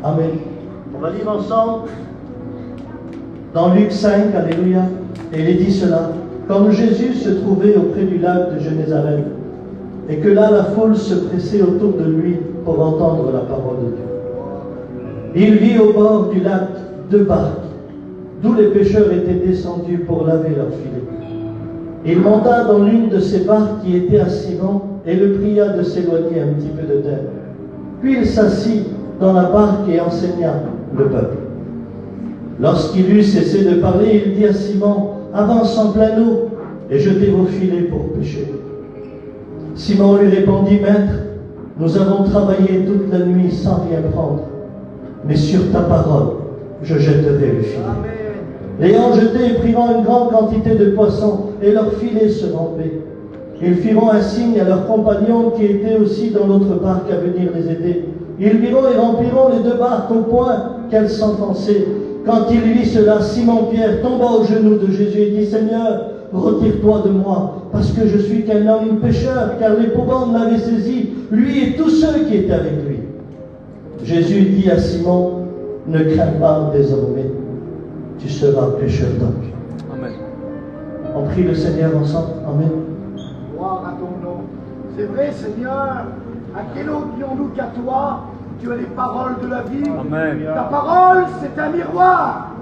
Amen. On va lire ensemble dans Luc 5, alléluia, et il est dit cela. Comme Jésus se trouvait auprès du lac de Génézareth, et que là la foule se pressait autour de lui pour entendre la parole de Dieu, il vit au bord du lac 2 barques, d'où les pêcheurs étaient descendus pour laver leurs filets. Il monta dans l'une de ces barques qui était à Simon et le pria de s'éloigner un petit peu de terre. Puis il s'assit dans la barque et enseigna le peuple. Lorsqu'il eut cessé de parler, il dit à Simon, « Avance en pleine eau et jetez vos filets pour pêcher. » Simon lui répondit, « Maître, nous avons travaillé toute la nuit sans rien prendre, mais sur ta parole, je jetterai le filet. » L'ayant jeté et prirant une grande quantité de poissons, et leurs filets se rompaient. Ils firent un signe à leurs compagnons qui étaient aussi dans l'autre barque à venir les aider. Ils virent et rempliront les 2 barques au point qu'elles s'enfonçaient. Quand il vit cela, Simon-Pierre tomba aux genoux de Jésus et dit, « Seigneur, retire-toi de moi, parce que je suis qu'un homme pécheur, car l'épouvante l'avait saisi, lui et tous ceux qui étaient avec lui. » Jésus dit à Simon, « Ne crains pas désormais, tu seras pécheur d'hommes. » Amen. On prie le Seigneur ensemble. Amen. Gloire à ton nom. C'est vrai, Seigneur, à quel autre dirons-nous qu'à toi, tu as les paroles de la vie. Amen. Ta parole, c'est un miroir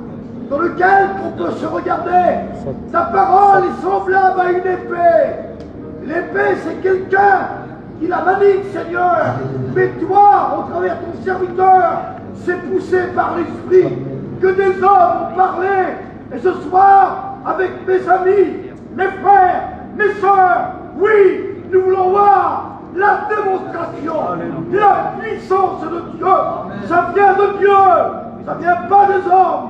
dans lequel on peut se regarder. Ta parole est semblable à une épée. L'épée, c'est quelqu'un qui la manie, Seigneur. Mais toi, au travers de ton serviteur, c'est poussé par l'Esprit que des hommes ont parlé. Et ce soir, avec mes amis, mes frères, mes sœurs, oui, nous voulons voir la démonstration de la puissance de Dieu. Ça vient de Dieu, ça vient pas des hommes.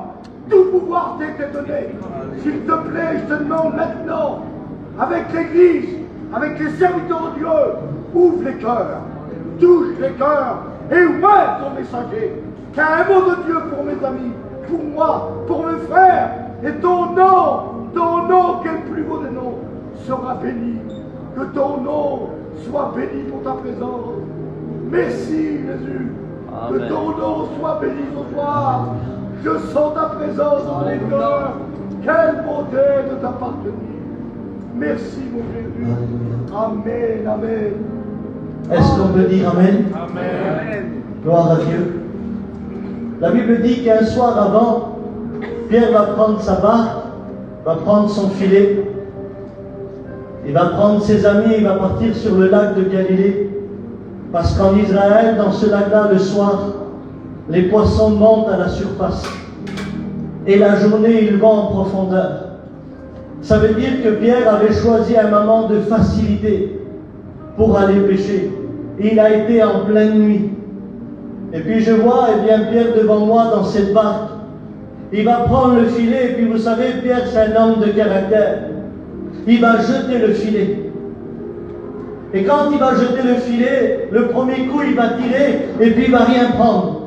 Tout pouvoir t'est donné. S'il te plaît, je te demande maintenant, avec l'Église, avec les serviteurs de Dieu, ouvre les cœurs, touche les cœurs et ouvre ton messager. Car un mot de Dieu pour mes amis, pour moi, pour mes frères, et ton nom, qui est le plus beau des noms, sera béni. Que ton nom soit béni pour ta présence. Merci Jésus. Amen. Que ton nom soit béni ce soir. Je sens ta présence dans mon cœur. Quelle beauté de t'appartenir. Merci mon Jésus. Amen, amen. Est-ce qu'on peut dire Amen? Amen. Gloire à Dieu. La Bible dit qu'un soir avant, Pierre va prendre sa barque, va prendre son filet, il va prendre ses amis, il va partir sur le lac de Galilée. Parce qu'en Israël, dans ce lac-là, le soir, les poissons montent à la surface. Et la journée, ils vont en profondeur. Ça veut dire que Pierre avait choisi un moment de facilité pour aller pêcher. Il a été en pleine nuit. Et puis je vois, Pierre devant moi dans cette barque. Il va prendre le filet, et puis vous savez, Pierre, c'est un homme de caractère. Il va jeter le filet. Et quand il va jeter le filet, le premier coup, il va tirer, et puis il ne va rien prendre.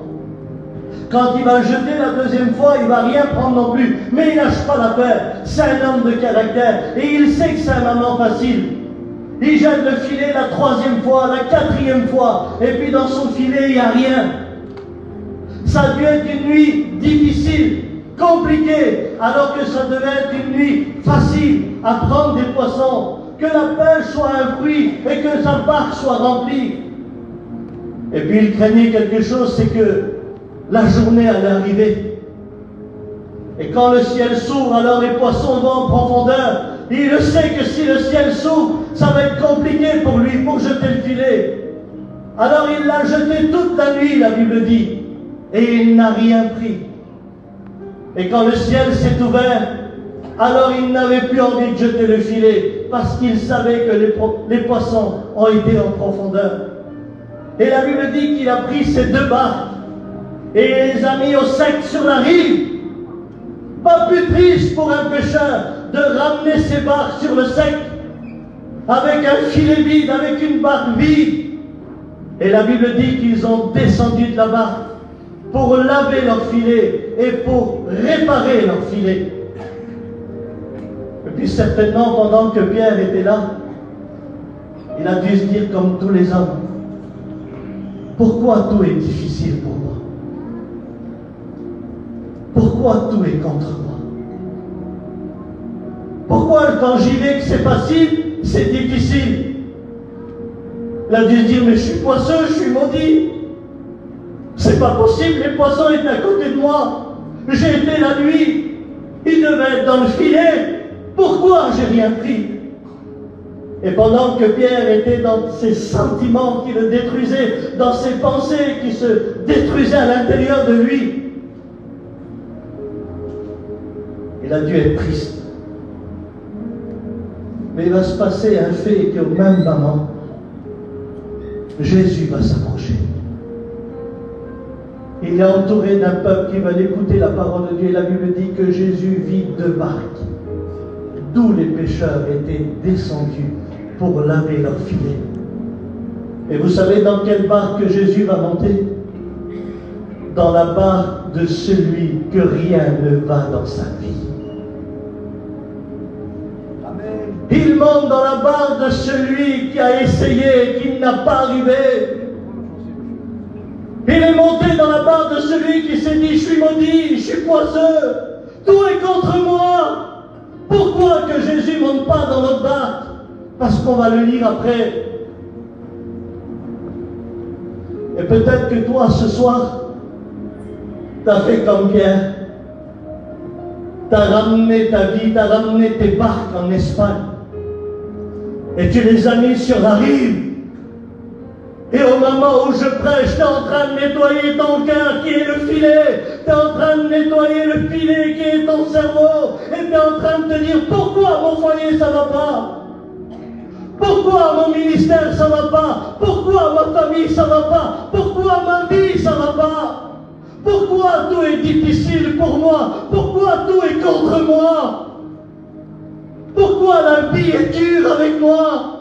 Quand il va jeter la deuxième fois, il ne va rien prendre non plus. Mais il ne lâche pas l'affaire. C'est un homme de caractère. Et il sait que c'est un moment facile. Il jette le filet la 3e fois, la 4e fois, et puis dans son filet, il n'y a rien. Ça a dû être une nuit difficile, compliquée, alors que ça devait être une nuit facile à prendre des poissons, que la pêche soit un fruit et que sa barque soit remplie. Et puis il craignait quelque chose, c'est que la journée allait arriver. Et quand le ciel s'ouvre, alors les poissons vont en profondeur. Il le sait que si le ciel s'ouvre, ça va être compliqué pour lui, pour jeter le filet. Alors il l'a jeté toute la nuit, la Bible dit, et il n'a rien pris. Et quand le ciel s'est ouvert, alors il n'avait plus envie de jeter le filet, parce qu'il savait que les poissons ont été en profondeur. Et la Bible dit qu'il a pris ces 2 barques, et les a mis au sec sur la rive. Pas plus triste pour un pêcheur de ramener ses barques sur le sec, avec un filet vide, avec une barque vide. Et la Bible dit qu'ils ont descendu de la barque pour laver leur filet et pour réparer leur filet. Et puis certainement, pendant que Pierre était là, il a dû se dire comme tous les hommes, Pourquoi tout est difficile pour moi? Pourquoi tout est contre moi? Pourquoi quand j'y vais que c'est facile, c'est difficile? Il a dû se dire, mais je suis poisseux, je suis maudit. C'est pas possible, les poissons étaient à côté de moi. J'ai été la nuit, ils devaient être dans le filet. Pourquoi j'ai rien pris? Et pendant que Pierre était dans ses sentiments qui le détruisaient, dans ses pensées qui se détruisaient à l'intérieur de lui, il a dû être triste. Mais il va se passer un fait qu'au même moment, Jésus va s'approcher. Il est entouré d'un peuple qui va écouter la parole de Dieu. Et la Bible dit que Jésus vit deux barques, d'où les pêcheurs étaient descendus pour laver leurs filets. Et vous savez dans quelle barque Jésus va monter? Dans la barque de celui que rien ne va dans sa vie. Il monte dans la barque de celui qui a essayé et qui n'a pas arrivé. Il est monté dans la barque de celui qui s'est dit, je suis maudit, je suis poisseux, tout est contre moi. Pourquoi que Jésus ne monte pas dans notre barque? Parce qu'on va le lire après. Et peut-être que toi, ce soir, tu as fait comme Pierre. Tu as ramené ta vie, tu as ramené tes barques en Espagne. Et tu les as mis sur la rive. Et au moment où je prêche, tu es en train de nettoyer ton cœur qui est le filet. Tu es en train de nettoyer le filet qui est ton cerveau. Et tu es en train de te dire, pourquoi mon foyer ça va pas? Pourquoi mon ministère ça va pas? Pourquoi ma famille ça va pas? Pourquoi ma vie ça va pas? Pourquoi tout est difficile pour moi? Pourquoi tout est contre moi? Pourquoi la vie est dure avec moi?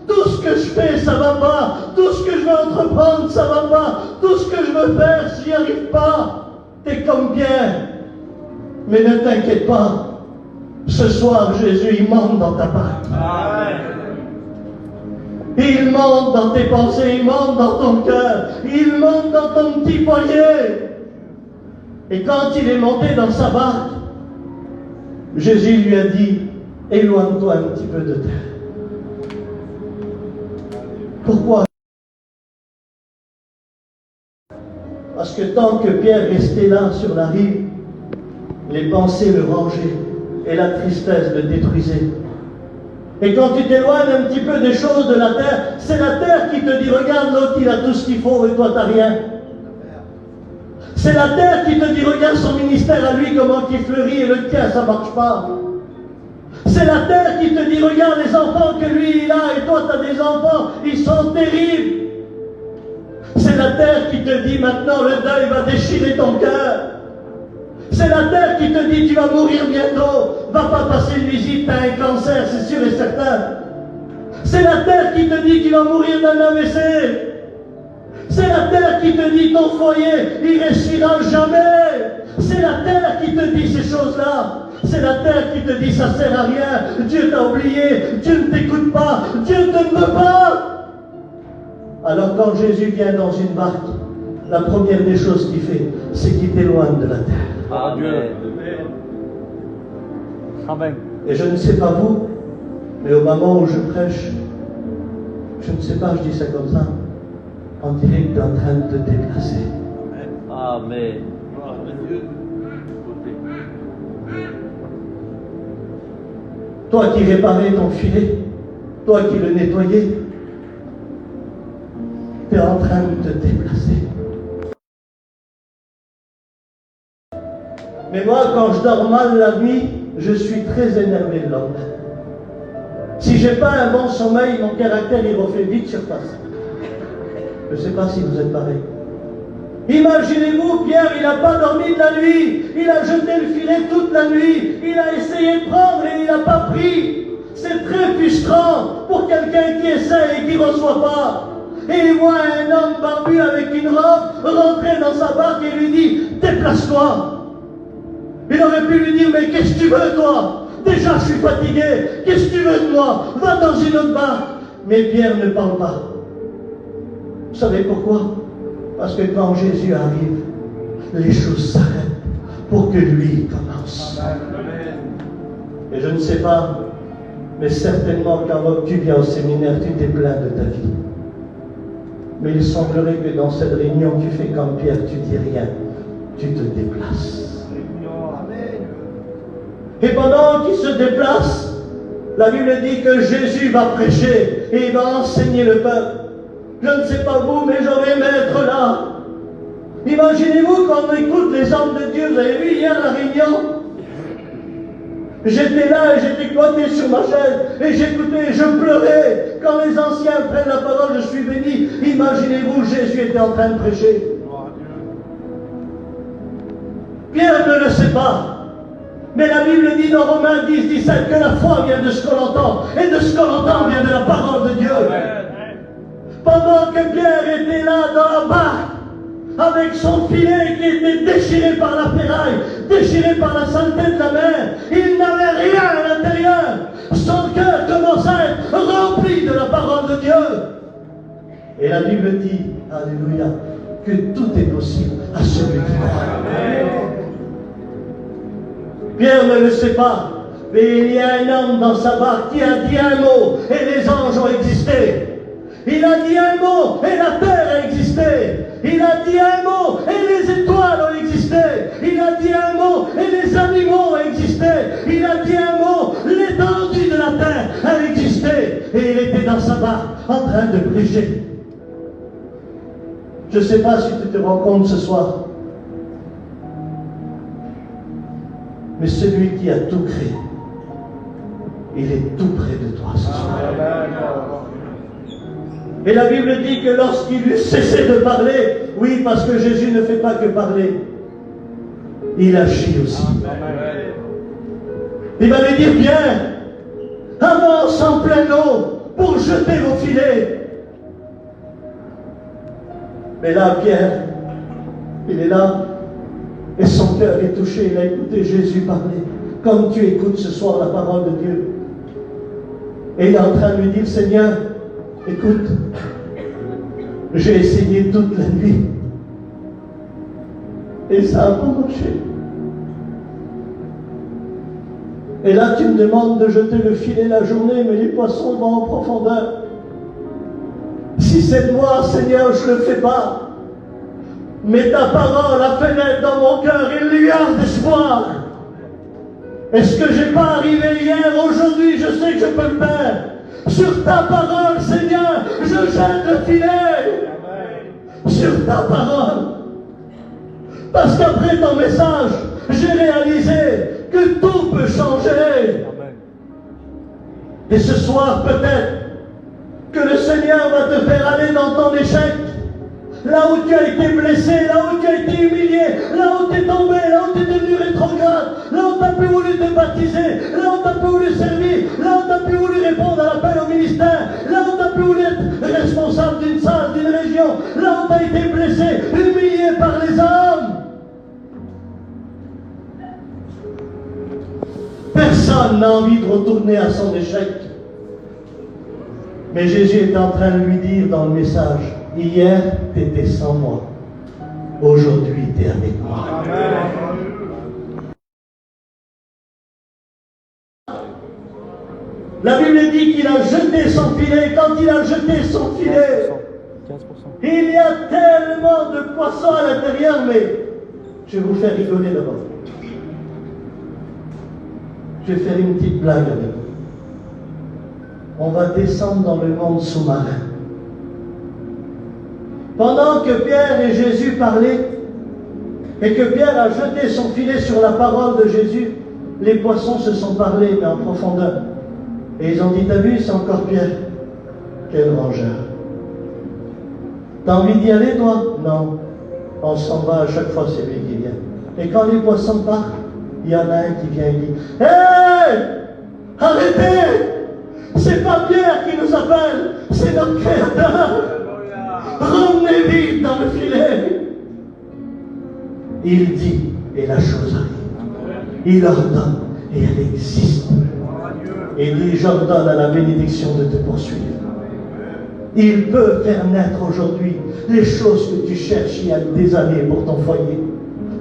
Tout ce que je fais, ça va pas. Tout ce que je veux entreprendre, ça va pas. Tout ce que je veux faire, j'y arrive pas. T'es comme Pierre. Mais ne t'inquiète pas. Ce soir, Jésus, il monte dans ta barque. Il monte dans tes pensées, il monte dans ton cœur. Il monte dans ton petit foyer. Et quand il est monté dans sa barque, Jésus lui a dit, éloigne-toi un petit peu de terre. Pourquoi? Parce que tant que Pierre restait là sur la rive, les pensées le rangeaient et la tristesse le détruisait. Et quand tu t'éloignes un petit peu des choses de la terre, c'est la terre qui te dit, regarde l'autre, il a tout ce qu'il faut et toi t'as rien. C'est la terre qui te dit, regarde son ministère à lui, comment il fleurit et le tien, ça marche pas. C'est la terre qui te dit, regarde les enfants que lui il a et toi tu as des enfants, ils sont terribles. C'est la terre qui te dit, maintenant le deuil va déchirer ton cœur. C'est la terre qui te dit, tu vas mourir bientôt, va pas passer une visite, tu as un cancer, c'est sûr et certain. C'est la terre qui te dit, tu vas mourir d'un AVC. C'est la terre qui te dit, ton foyer, il réussira jamais. C'est la terre qui te dit ces choses-là. C'est la terre qui te dit, ça sert à rien, Dieu t'a oublié, Dieu ne t'écoute pas, Dieu ne te veut pas. Alors quand Jésus vient dans une barque, la première des choses qu'il fait, c'est qu'il t'éloigne de la terre. Amen. Amen. Et je ne sais pas vous, mais au moment où je prêche, je ne sais pas, je dis ça comme ça, on dirait que tu es en train de te déplacer. Amen. Toi qui réparais ton filet, toi qui le nettoyais, tu es en train de te déplacer. Mais moi, quand je dors mal la nuit, je suis très énervé le lendemain. Si je n'ai pas un bon sommeil, mon caractère, il refait vite surface. Je ne sais pas si vous êtes pareil. Imaginez-vous, Pierre, il n'a pas dormi de la nuit. Il a jeté le filet toute la nuit. Il a essayé de prendre et il n'a pas pris. C'est très frustrant pour quelqu'un qui essaie et qui ne reçoit pas. Et il voit un homme barbu avec une robe rentrer dans sa barque et lui dit, déplace-toi. Il aurait pu lui dire, mais qu'est-ce que tu veux, toi? Déjà, je suis fatigué. Qu'est-ce que tu veux de moi? Va dans une autre barque. Mais Pierre ne parle pas. Vous savez pourquoi? Parce que quand Jésus arrive, les choses s'arrêtent pour que lui commence. Et je ne sais pas, mais certainement quand tu viens au séminaire, tu t'es plaint de ta vie. Mais il semblerait que dans cette réunion, tu fais comme Pierre, tu dis rien, tu te déplaces. Et pendant qu'il se déplace, la Bible dit que Jésus va prêcher et il va enseigner le peuple. Je ne sais pas vous, mais j'aurais aimé être là. Imaginez-vous quand on écoute les hommes de Dieu. Vous avez vu hier la réunion? J'étais là et j'étais cloîtré sur ma chaise et j'écoutais et je pleurais. Quand les anciens prennent la parole, je suis béni. Imaginez-vous, Jésus était en train de prêcher. Pierre ne le sait pas. Mais la Bible dit dans Romains 10, 17 que la foi vient de ce qu'on entend. Et de ce qu'on entend vient de la parole de Dieu. Pendant que Pierre était là dans la barque, avec son filet qui était déchiré par la ferraille, déchiré par la saleté de la mer, il n'avait rien à l'intérieur. Son cœur commençait à être rempli de la parole de Dieu. Et la Bible dit, alléluia, que tout est possible à celui qui croit. Pierre ne le sait pas, mais il y a un homme dans sa barque qui a dit un mot et les anges ont existé. Il a dit un mot et la terre a existé. Il a dit un mot et les étoiles ont existé. Il a dit un mot et les animaux ont existé. Il a dit un mot, l'étendue de la terre a existé. Et il était dans sa barque en train de prêcher. Je ne sais pas si tu te rends compte ce soir, mais celui qui a tout créé, il est tout près de toi ce soir. Et la Bible dit que lorsqu'il eut cessé de parler, oui, parce que Jésus ne fait pas que parler, il agit aussi. Il va lui dire, viens, avance en pleine eau pour jeter vos filets. Mais là, Pierre, il est là, et son cœur est touché, il a écouté Jésus parler, comme tu écoutes ce soir la parole de Dieu. Et il est en train de lui dire, Seigneur, écoute, j'ai essayé toute la nuit et ça n'a pas marché. Et là, tu me demandes de jeter le filet la journée, mais les poissons vont en profondeur. Si c'est moi, Seigneur, je ne le fais pas. Mais ta parole a fait naître dans mon cœur une lueur d'espoir. Est-ce que je n'ai pas arrivé hier, aujourd'hui, je sais que je peux le faire. Sur ta parole, Seigneur, je jette le filet. Sur ta parole. Parce qu'après ton message, j'ai réalisé que tout peut changer. Et ce soir, peut-être, que le Seigneur va te faire aller dans ton échec. Là où tu as été blessé, là où tu as été humilié, là où tu es tombé, là où tu es devenu rétrograde, là où tu n'as plus voulu te baptiser, là où tu n'as plus voulu servir, là où tu n'as plus voulu répondre à l'appel au ministère, là où tu n'as plus voulu être responsable d'une salle, d'une région, là où tu as été blessé, humilié par les hommes. Personne n'a envie de retourner à son échec. Mais Jésus est en train de lui dire dans le message, hier, tu étais sans moi. Aujourd'hui, tu es avec moi. Amen. La Bible dit qu'il a jeté son filet. Quand il a jeté son filet, 15%. Il y a tellement de poissons à l'intérieur, mais je vais vous faire rigoler d'abord. Je vais faire une petite blague avec vous. On va descendre dans le monde sous-marin. Pendant que Pierre et Jésus parlaient, et que Pierre a jeté son filet sur la parole de Jésus, les poissons se sont parlé, mais en profondeur. Et ils ont dit, t'as vu, c'est encore Pierre. Quel rangeur. T'as envie d'y aller, toi? Non. On s'en va à chaque fois, c'est lui qui vient. Et quand les poissons partent, il y en a un qui vient et dit, hé! Arrêtez! C'est pas Pierre qui nous appelle, c'est notre Créateur. Ramenez vite dans le filet. Il dit, et la chose arrive. Il ordonne, et elle existe. Et il dit, j'ordonne à la bénédiction de te poursuivre. Il peut faire naître aujourd'hui les choses que tu cherches il y a des années pour ton foyer,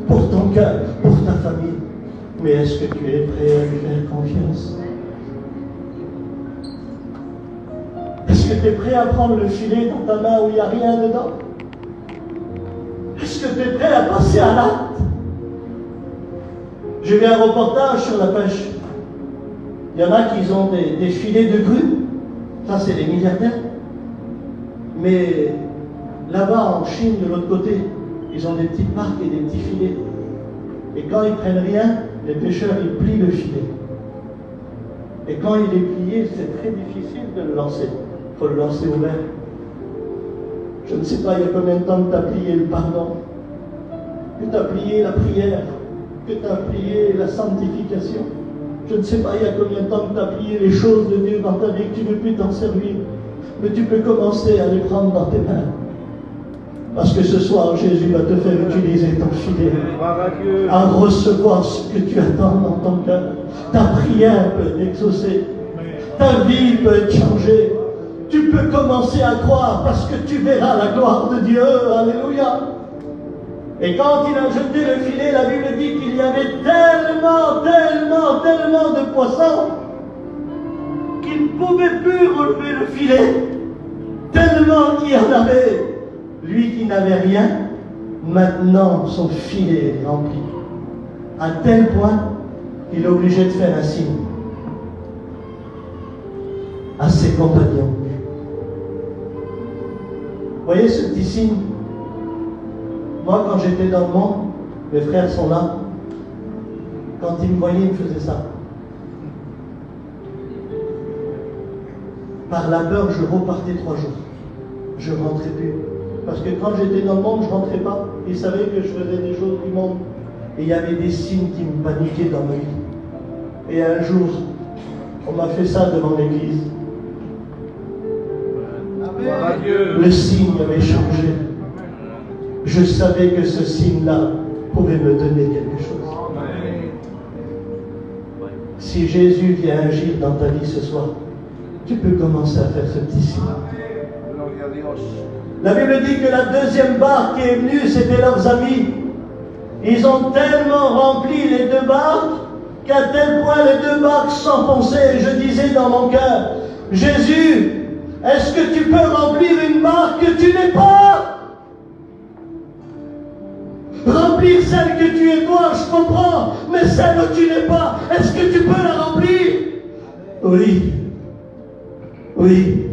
pour ton cœur, pour ta famille. Mais est-ce que tu es prêt à lui faire confiance? Est-ce que tu es prêt à prendre le filet dans ta main où il n'y a rien dedans? Est-ce que tu es prêt à passer à l'acte? J'ai vu un reportage sur la pêche. Il y en a qui ont des filets de grue. Ça, c'est les milliardaires. Mais là-bas, en Chine, de l'autre côté, ils ont des petites barques et des petits filets. Et quand ils prennent rien, les pêcheurs, ils plient le filet. Et quand il est plié, c'est très difficile de le lancer. Il faut le lancer ouvert. Je ne sais pas il y a combien de temps que tu as plié le pardon, que tu as plié la prière, que tu as plié la sanctification. Je ne sais pas il y a combien de temps que tu as plié les choses de Dieu dans ta vie, que tu ne veux plus t'en servir. Mais tu peux commencer à les prendre dans tes mains. Parce que ce soir, Jésus va te faire utiliser ton filet à recevoir ce que tu attends dans ton cœur. Ta prière peut être exaucée. Ta vie peut être changée. Tu peux commencer à croire parce que tu verras la gloire de Dieu. Alléluia. Et quand il a jeté le filet, la Bible dit qu'il y avait tellement de poissons qu'il ne pouvait plus relever le filet. Tellement qu'il y en avait. Lui qui n'avait rien, maintenant son filet est rempli. À tel point qu'il est obligé de faire un signe à ses compagnons. Vous voyez ce petit signe? Moi, quand j'étais dans le monde, mes frères sont là. Quand ils me voyaient, ils me faisaient ça. Par la peur, je repartais 3 jours. Je ne rentrais plus. Parce que quand j'étais dans le monde, je ne rentrais pas. Ils savaient que je faisais des choses du monde. Et il y avait des signes qui me paniquaient dans ma vie. Et un jour, on m'a fait ça devant l'église. Le signe avait changé. Je savais que ce signe-là pouvait me donner quelque chose. Si Jésus vient agir dans ta vie ce soir, tu peux commencer à faire ce petit signe. La Bible dit que la deuxième barque qui est venue, c'était leurs amis. Ils ont tellement rempli les 2 barques qu'à tel point les 2 barques s'enfonçaient. Et je disais dans mon cœur, Jésus, est-ce que tu peux remplir une barque que tu n'es pas? Remplir celle que tu es toi, je comprends, mais celle que tu n'es pas, est-ce que tu peux la remplir? Oui. Oui.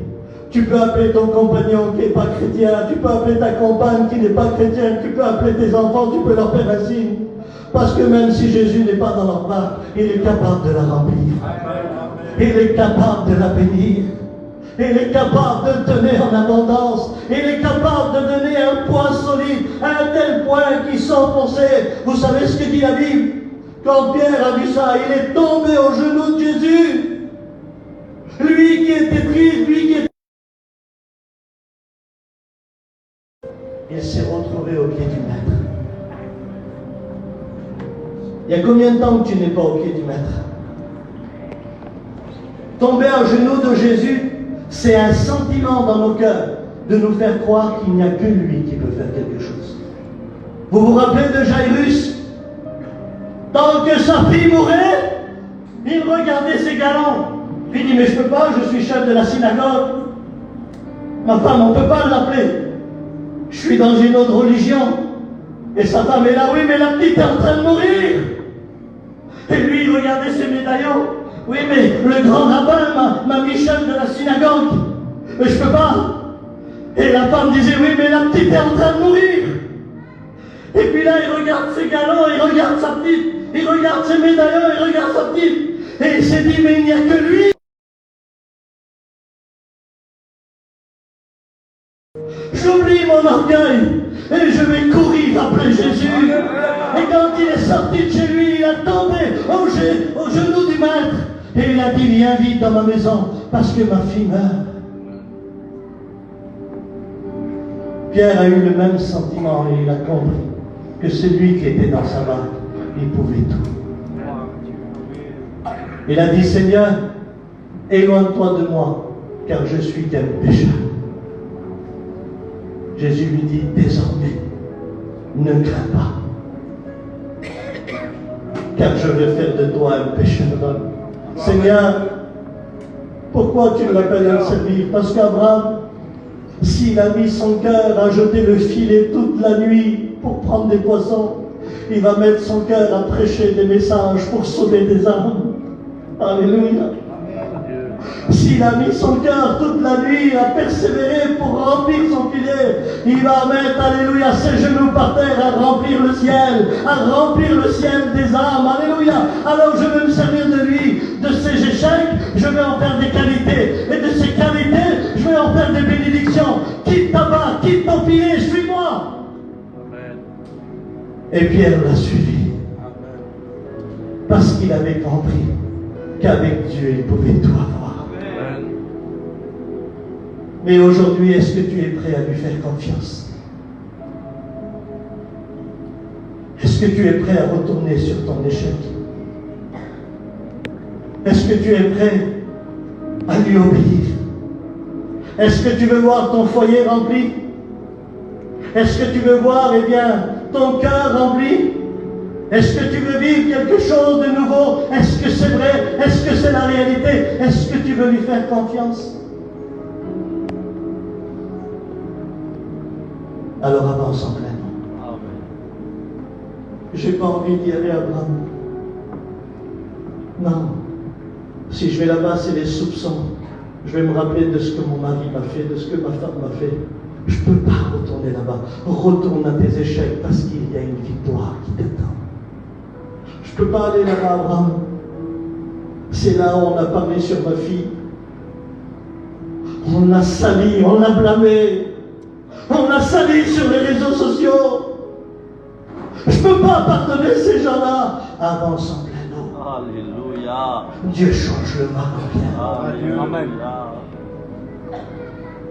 Tu peux appeler ton compagnon qui n'est pas chrétien, tu peux appeler ta compagne qui n'est pas chrétienne, tu peux appeler tes enfants, tu peux leur faire un signe. Parce que même si Jésus n'est pas dans leur barque, il est capable de la remplir. Il est capable de la bénir. Il est capable de te donner en abondance. Il est capable de donner un poids solide à un tel point qu'ils s'enfonçaient. Vous savez ce que dit la Bible? Quand Pierre a vu ça, il est tombé aux genoux de Jésus. Lui qui était triste, lui qui était... Il s'est retrouvé au pied du Maître. Il y a combien de temps que tu n'es pas au pied du Maître? Tomber à genoux de Jésus, c'est un sentiment dans nos cœurs de nous faire croire qu'il n'y a que lui qui peut faire quelque chose. Vous vous rappelez de Jairus? Tant que sa fille mourait, il regardait ses galons. Il dit, mais je ne peux pas, je suis chef de la synagogue. Ma femme, on ne peut pas l'appeler. Je suis dans une autre religion. Et sa femme est là, oui, mais la petite est en train de mourir. Et lui, il regardait ses médaillons. Oui, mais le grand rabbin m'a mis chef de la synagogue. Mais je peux pas. Et la femme disait, oui, mais la petite est en train de mourir. Et puis là, il regarde ses galons, il regarde sa petite, il regarde ses médaillons, il regarde sa petite. Et il s'est dit, mais il n'y a que lui. J'oublie mon orgueil et je vais courir après Jésus. Et quand il est sorti de chez lui, il a tombé au genou du Maître. Et il a dit, viens vite dans ma maison, parce que ma fille meurt. Pierre a eu le même sentiment et il a compris que celui qui était dans sa barque, il pouvait tout. Il a dit, Seigneur, éloigne-toi de moi, car je suis qu'un pécheur. Jésus lui dit, désormais, ne crains pas, car je vais faire de toi un pécheur d'homme. Seigneur, pourquoi tu me l'appelles à servir? Parce qu'Abraham, s'il a mis son cœur à jeter le filet toute la nuit pour prendre des poissons, il va mettre son cœur à prêcher des messages pour sauver des âmes. Alléluia. S'il a mis son cœur toute la nuit à persévérer pour remplir son filet, il va mettre, alléluia, ses genoux par terre à remplir le ciel des âmes. Alléluia. Alors je vais me servir de lui, de ses échecs, je vais en faire des qualités. Et de ces qualités, je vais en faire des bénédictions. Quitte ta barre, quitte ton filet, suis-moi. Amen. Et Pierre l'a suivi. Amen. Parce qu'il avait compris qu'avec Dieu, il pouvait tout avoir. Amen. Mais aujourd'hui, est-ce que tu es prêt à lui faire confiance? Est-ce que tu es prêt à retourner sur ton échec? Est-ce que tu es prêt à lui obéir? Est-ce que tu veux voir ton foyer rempli? Est-ce que tu veux voir, eh bien, ton cœur rempli? Est-ce que tu veux vivre quelque chose de nouveau? Est-ce que c'est vrai? Est-ce que c'est la réalité? Est-ce que tu veux lui faire confiance? Alors avance en plein nom. Amen. J'ai pas envie d'y aller, Abraham. Non. Si je vais là-bas, c'est les soupçons. Je vais me rappeler de ce que mon mari m'a fait, de ce que ma femme m'a fait. Je ne peux pas retourner là-bas. Retourne à tes échecs parce qu'il y a une victoire qui t'attend. Je ne peux pas aller là-bas, Abraham. C'est là où on a parlé sur ma fille. On l'a sali, on l'a blâmé. On l'a sali sur les réseaux sociaux. Je ne peux pas pardonner ces gens-là. Avance en plein nom. Alléluia. Dieu change le mal en bien. Amen.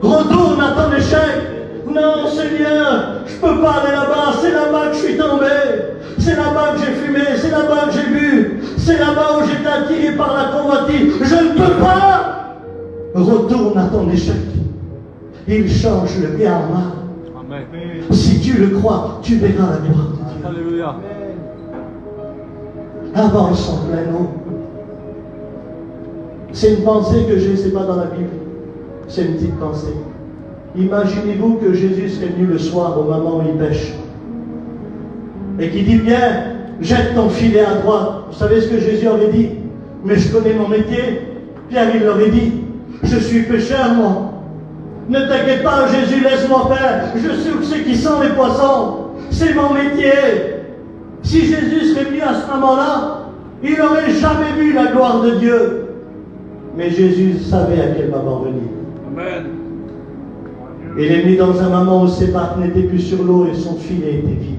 Retourne à ton échec. Non, Seigneur, je ne peux pas aller là-bas. C'est là-bas que je suis tombé. C'est là-bas que j'ai fumé. C'est là-bas que j'ai bu. C'est là-bas où j'étais attiré par la convoitise. Je ne peux pas. Retourne à ton échec. Il change le bien en mal. Amen. Si tu le crois, tu verras la gloire de Dieu. Alléluia. Avance en plein eau. C'est une pensée que j'ai, c'est pas dans la Bible. C'est une petite pensée. Imaginez-vous que Jésus serait venu le soir au moment où il pêche. Et qu'il dit, bien, jette ton filet à droite. Vous savez ce que Jésus aurait dit? Mais je connais mon métier. Pierre, il l'aurait dit. Je suis pêcheur, moi. Ne t'inquiète pas, Jésus, laisse-moi faire. Je sais où c'est qui sont les poissons. C'est mon métier. Si Jésus serait venu à ce moment-là, il n'aurait jamais vu la gloire de Dieu. Mais Jésus savait à quel moment venir. Amen. Il est venu dans un moment où ses barques n'étaient plus sur l'eau et son filet était vide.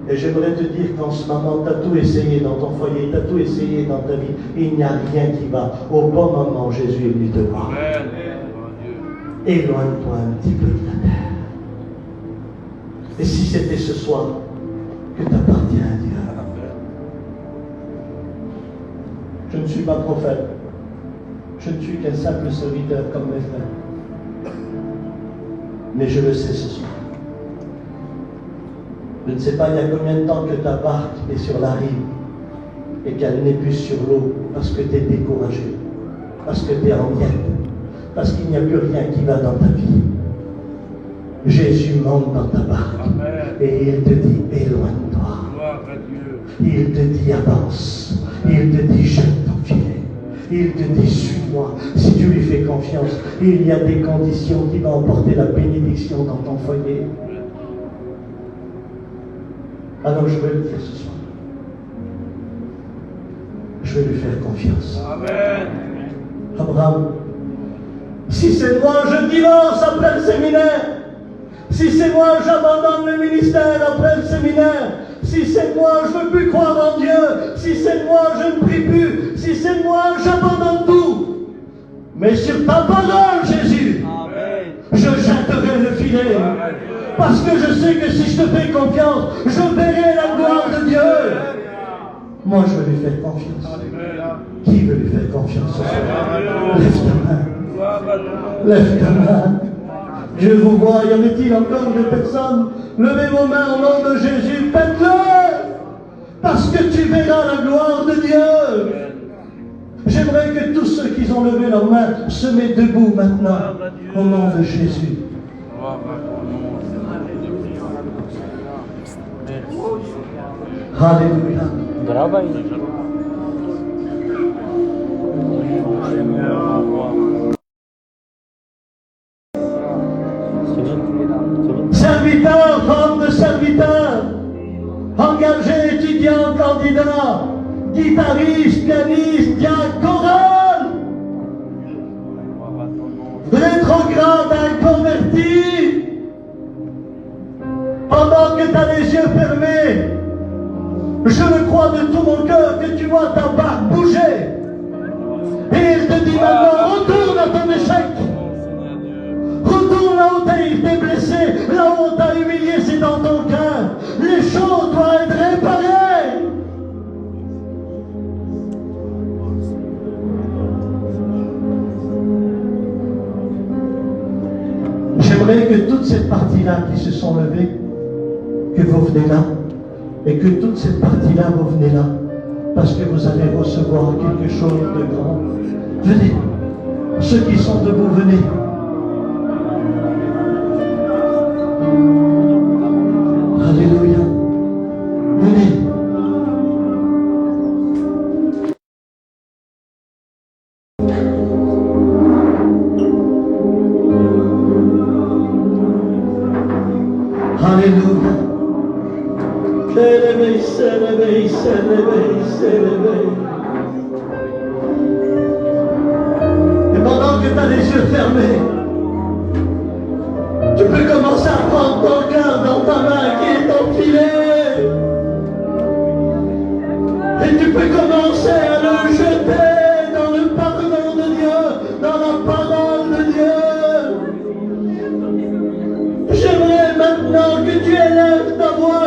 Et j'aimerais te dire qu'en ce moment, tu as tout essayé dans ton foyer, tu as tout essayé dans ta vie. Il n'y a rien qui va. Au bon moment, Jésus est venu te voir. Amen. Éloigne-toi un petit peu de la terre. Et si c'était ce soir que tu appartiens à Dieu. Je ne suis pas prophète. Je ne suis qu'un simple serviteur comme mes frères. Mais je le sais ce soir. Je ne sais pas il y a combien de temps que ta barque est sur la rive et qu'elle n'est plus sur l'eau parce que tu es découragé, parce que tu es en miettes, parce qu'il n'y a plus rien qui va dans ta vie. Jésus monte dans ta barque. Amen. Et il te dit éloigne-toi. Il te dit avance. Il te dit jette ton filet. Il te dit suis-moi. Si tu lui fais confiance, il y a des conditions qui vont emporter la bénédiction dans ton foyer. Alors je vais le dire ce soir. Je vais lui faire confiance. Amen. Abraham, si c'est moi, je divorce après le séminaire. Si c'est moi, j'abandonne le ministère après le séminaire. Si c'est moi, je ne veux plus croire en Dieu. Si c'est moi, je ne prie plus. Si c'est moi, j'abandonne tout. Mais sur ta parole, Jésus, amen, je jetterai le filet. Amen. Parce que je sais que si je te fais confiance, je verrai la gloire de Dieu. Moi, je veux lui faire confiance. Amen. Qui veut lui faire confiance ce soir? Lève ta main. Lève ta main. Je vous vois, y avait-il encore des personnes? Levez vos mains au nom de Jésus, faites-le! Parce que tu verras la gloire de Dieu. J'aimerais que tous ceux qui ont levé leurs mains se mettent debout maintenant, au nom de Jésus. Alléluia. Serviteurs, femmes de serviteurs, engagés, étudiants, candidats, guitaristes, pianistes, diacres, chorales, rétrogrades, inconvertis, pendant que tu as les yeux fermés, je le crois de tout mon cœur que tu vois ta barbe bouger. Et il te dit maintenant, retourne à ton échec. Retourne là où tu as été blessé, là où on t'a humilié, c'est dans ton cœur. Les choses doivent être réparées. J'aimerais que toute cette partie-là qui se sont levées, que vous venez là, et que toute cette partie-là, vous venez là, parce que vous allez recevoir quelque chose de grand. Venez, ceux qui sont debout, venez. Alléluia. Venez. Alléluia. S'élever. Et pendant que tu as les yeux fermés, tu peux commencer à prendre ton cœur dans ta main qui est enfilé. Et tu peux commencer à le jeter dans le pardon de Dieu, dans la parole de Dieu. J'aimerais maintenant que tu élèves ta voix